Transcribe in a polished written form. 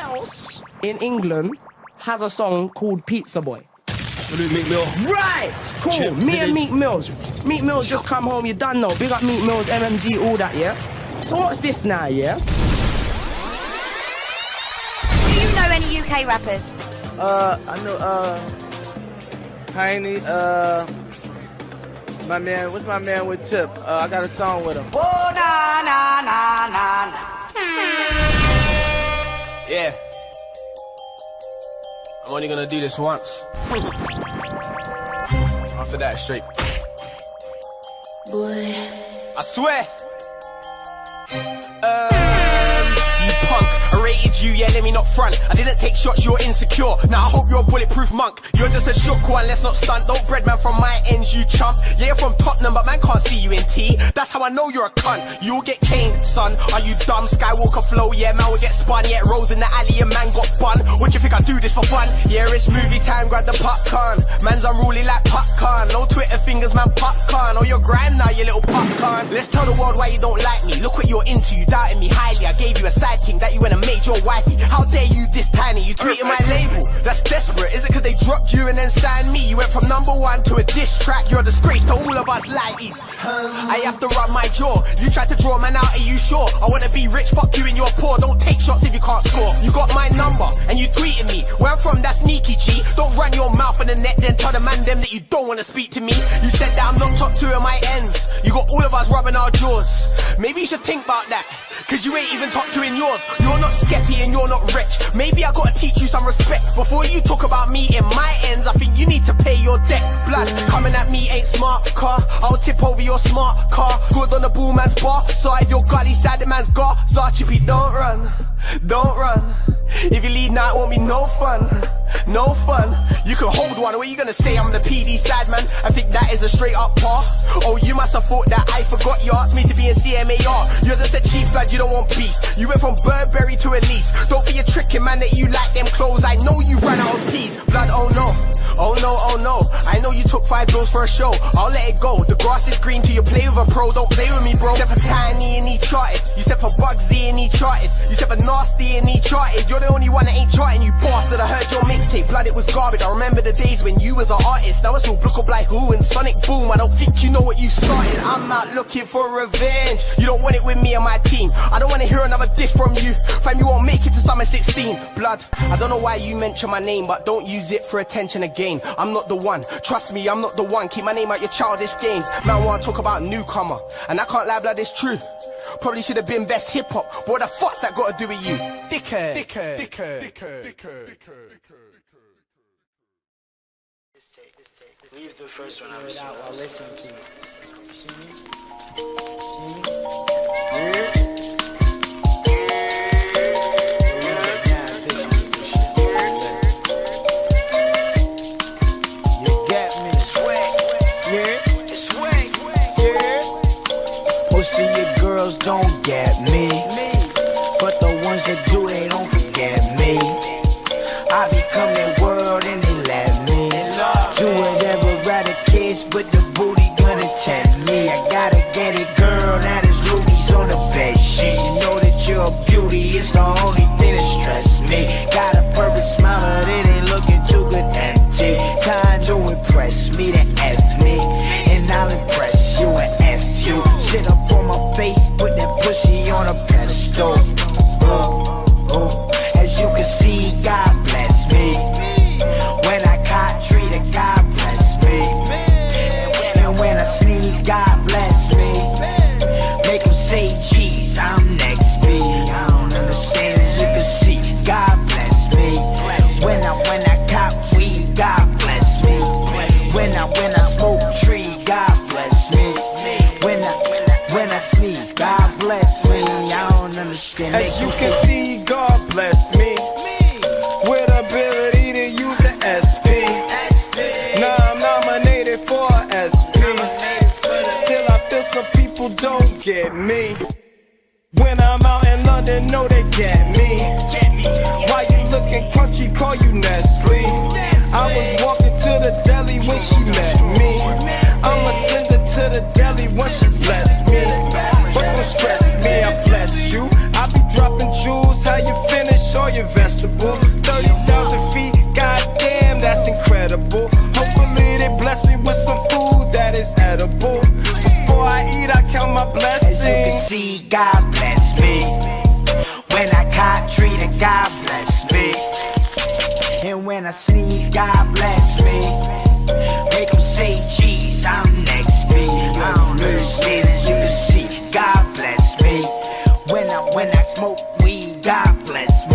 else in England has a song called Pizza Boy? Salute Meek Mill. Right, cool. Chip, Me and Diddy. Meek Mills. Meek Mills just come home, you done know. Big up Meek Mills, MMG, all that, yeah? So what's this now, yeah? Do you know any UK rappers? I know, Tiny, my man, what's my man with Tip? I got a song with him. Oh, na, na, na, na, na. Yeah. I'm only gonna do this once. After that, straight. Boy. I swear. You punk. I rated you, yeah, let me not front. I didn't take shots, you're insecure. Now I hope you're a bulletproof monk. You're just a shook one, let's not stunt. Don't bread man from my ends, you chump. Yeah, you're from Tottenham, but man can't see you in T. That's how I know you're a cunt. You'll get caned, son. Are you dumb? Skywalker flow, yeah, man will get spun. Yeah, Rose in the alley and man got bun. What you think I do this for fun? Yeah, it's movie time, grab the popcorn. Man's unruly like popcorn. No Twitter fingers, man, popcorn. Oh, you're grime now, you little popcorn. Let's tell the world why you don't like me. Look what you're into, you doubted me highly. I gave you a side thing that you went and made your wifey. How dare you this tiny? You tweeted my label. That's desperate. Is it cause they dropped you and then signed me? You went from #1 to a diss track. You're a disgrace to all of us lighties. I have to rub my jaw. You tried to draw man out, are you sure? I wanna be rich, fuck you and you're poor. Don't take shots if you can't score. You got my number and you tweeted me. Where I'm from, that's sneaky G. Don't run your mouth on the net, then tell the man them that you don't wanna speak to me. You said that I'm not top 2 of my ends. You got all of us rubbing our jaws. Maybe you should think about that, cause you ain't even top 2 in yours. You're not skeppy and you're not rich. Maybe I gotta teach you some respect. Before you talk about me in my ends, I think you need to pay your debts. Blood, coming at me ain't smart, car. I'll tip over your smart car. Good on the bull man's bar. Side your gully side, the man's got. Zarchippy, don't run, don't run. If you lead now, it won't be no fun, no fun. You can hold one, what you gonna say? I'm the PD side man. I think that is a straight up par. Oh, you must have thought that I forgot you asked me to be in CMAR. You're just a chief blood, you don't want beef. You went from Burberry to Elise. Don't be a tricking man that you like them clothes. I know you ran out of peas. Blood, oh no. Oh no, oh no. I know you took 5 bills for a show. I'll let it go. The grass is green till you play with a pro. Don't play with me, bro. You said for Tiny and he charted. You said for Bugsy and he charted. You said for Nasty and he charted. You're the only one that ain't charting, you bastard. I heard your mixtape. Blood, it was garbage. I remember the days when you was an artist. Now it's all Block Up Like Who and Sonic Boom. I don't think you know what you started. I'm not looking for revenge. You don't want it with me and my team. I don't wanna hear another diss from you. Fam, you won't make it to summer 16. Blood, I don't know why you mention my name, but don't use it for attention again. I'm not the one, trust me, I'm not the one. Keep my name out your childish games. Man wanna talk about newcomer, and I can't lie, blood, it's true. Probably should have been best hip hop, but what the fuck's that got to do with you? Dickhead, dickhead, dickhead, dickhead, dickhead, dickhead. Leave the first one out. I'll listen to you. See me? Yeah. Don't get me, but the ones that do, they don't forget me. I become their world and they let me do whatever, rather kiss, but the booty gonna tempt me. I gotta get it, girl, now there's Louis on the bed sheets. You know that you're a beauty, it's the only thing that stress me. Got a perfect smile, but it ain't looking too good empty. Time to impress me, to F me, and I'll impress you and F you. Sit up on my face, put that pussy on a pedestal. As you can see, God bless me. When I caught treated, God bless me. And when I sneeze, God bless me. Make them say, geez, I'm next B. I don't understand, as you can see, God bless me. When I cop weed, God bless me. When I smoke tree, God bless me. When I sneeze, God bless me. I don't understand. As you can see, God bless me with ability to use an SP. Now I'm nominated for an SP. Still I feel some people don't get me. When I'm out in London, know they get me. Why you looking crunchy, call you Nestle. I was walking to the deli when she met me. I'ma send her to the deli when she bless me. But don't stress me, I bless you. I be dropping jewels, how you finish all your vegetables. boo. Before I eat, I count my blessings. As you can see, God bless me. When I got treated, God bless me. And when I sneeze, God bless me. Make them say, geez, I'm next me. I don't understand, as you can see, God bless me. When I smoke weed, God bless me.